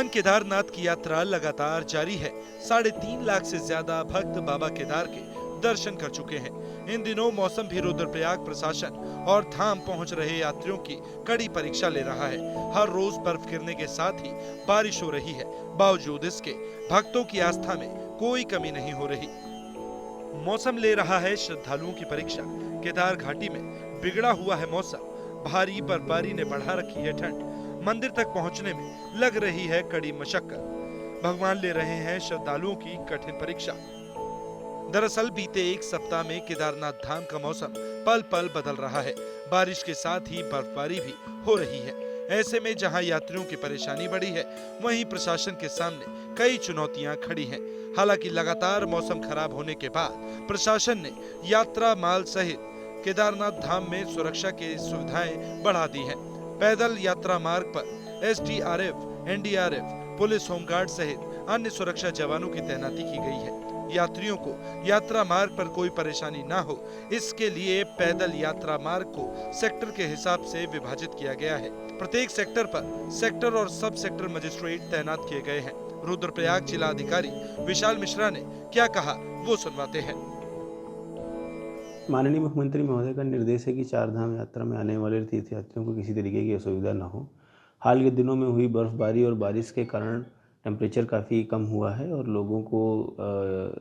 भगवान केदारनाथ की यात्रा लगातार जारी है। 3.5 लाख से ज्यादा भक्त बाबा केदार के दर्शन कर चुके हैं। इन दिनों मौसम भी रुद्रप्रयाग प्रशासन और धाम पहुंच रहे यात्रियों की कड़ी परीक्षा ले रहा है। हर रोज बर्फ गिरने के साथ ही बारिश हो रही है। बावजूद इसके भक्तों की आस्था में कोई कमी नहीं हो रही। मौसम ले रहा है श्रद्धालुओं की परीक्षा। केदार घाटी में बिगड़ा हुआ है मौसम। भारी बर्फबारी ने बढ़ा रखी है ठंड। मंदिर तक पहुंचने में लग रही है कड़ी मशक्कत। भगवान ले रहे हैं श्रद्धालुओं की कठिन परीक्षा। दरअसल बीते एक सप्ताह में केदारनाथ धाम का मौसम पल पल बदल रहा है। बारिश के साथ ही बर्फबारी भी हो रही है। ऐसे में जहां यात्रियों की परेशानी बढ़ी है, वहीं प्रशासन के सामने कई चुनौतियां खड़ी हैं। हालांकि लगातार मौसम खराब होने के बाद प्रशासन ने यात्रा माल सहित केदारनाथ धाम में सुरक्षा की सुविधाएं बढ़ा दी हैं। पैदल यात्रा मार्ग पर एसडीआरएफ, एनडीआरएफ, पुलिस, होमगार्ड सहित अन्य सुरक्षा जवानों की तैनाती की गई है। यात्रियों को यात्रा मार्ग पर कोई परेशानी न हो, इसके लिए पैदल यात्रा मार्ग को सेक्टर के हिसाब से विभाजित किया गया है। प्रत्येक सेक्टर पर सेक्टर और सब सेक्टर मजिस्ट्रेट तैनात किए गए हैं। रुद्रप्रयाग जिला अधिकारी विशाल मिश्रा ने क्या कहा, वो सुनवाते हैं। माननीय मुख्यमंत्री महोदय का निर्देश है कि चारधाम यात्रा में आने वाले तीर्थयात्रियों को किसी तरीके की असुविधा न हो। हाल के दिनों में हुई बर्फबारी और बारिश के कारण टेम्परेचर काफ़ी कम हुआ है और लोगों को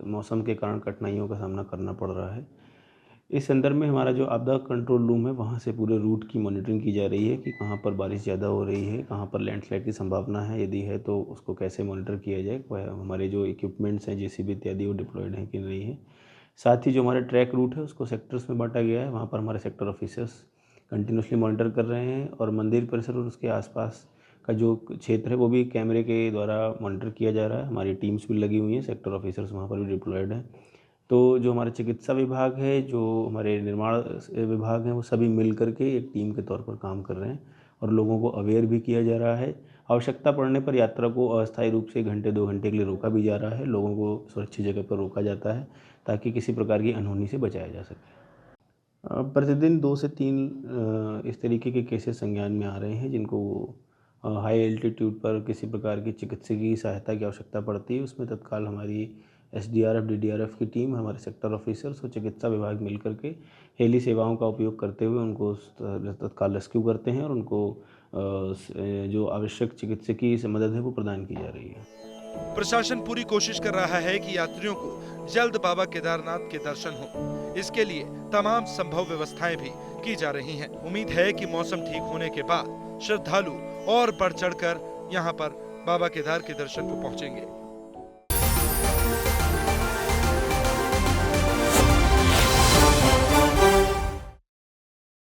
मौसम के कारण कठिनाइयों का सामना करना पड़ रहा है। इस संदर्भ में हमारा जो आपदा कंट्रोल रूम है, वहाँ से पूरे रूट की मॉनिटरिंग की जा रही है कि कहाँ पर बारिश ज़्यादा हो रही है, कहाँ पर लैंडस्लाइड की संभावना है, यदि है तो उसको कैसे मॉनिटर किया जाए। हमारे जो इक्विपमेंट्स हैं, जेसीबी इत्यादि, वो डिप्लॉयड हैं कि नहीं है। साथ ही जो हमारा ट्रैक रूट है उसको सेक्टर्स में बांटा गया है। वहाँ पर हमारे सेक्टर ऑफिसर्स कंटिन्यूसली मॉनिटर कर रहे हैं और मंदिर परिसर और उसके आसपास का जो क्षेत्र है वो भी कैमरे के द्वारा मॉनिटर किया जा रहा है। हमारी टीम्स भी लगी हुई हैं, सेक्टर ऑफिसर्स वहाँ पर भी डिप्लॉयड हैं। तो जो हमारा चिकित्सा विभाग है, जो हमारे निर्माण विभाग हैं, वो सभी मिल कर के एक टीम के तौर पर काम कर रहे हैं और लोगों को अवेयर भी किया जा रहा है। आवश्यकता पड़ने पर यात्रा को अस्थायी रूप से 1 घंटे 2 घंटे के लिए रोका भी जा रहा है। लोगों को सुरक्षित जगह पर रोका जाता है ताकि किसी प्रकार की अनहोनी से बचाया जा सके। प्रतिदिन 2 से 3 इस तरीके के केसेस संज्ञान में आ रहे हैं जिनको हाई एल्टीट्यूड पर किसी प्रकार की चिकित्सकीय सहायता की आवश्यकता पड़ती है। उसमें तत्काल हमारी एसडीआरएफ, डीडीआरएफ की टीम, हमारे सेक्टर ऑफिसर्स और चिकित्सा विभाग मिल करके हेली सेवाओं का उपयोग करते हुए उनको तत्काल रेस्क्यू करते हैं और उनको जो आवश्यक चिकित्सकीय मदद है वो प्रदान की जा रही है। प्रशासन पूरी कोशिश कर रहा है कि यात्रियों को जल्द बाबा केदारनाथ के दर्शन हो। इसके लिए तमाम संभव व्यवस्थाएं भी की जा रही हैं। उम्मीद है कि मौसम ठीक होने के बाद श्रद्धालु और बढ़ चढ़कर यहाँ पर बाबा केदार के दर्शन को पहुँचेंगे।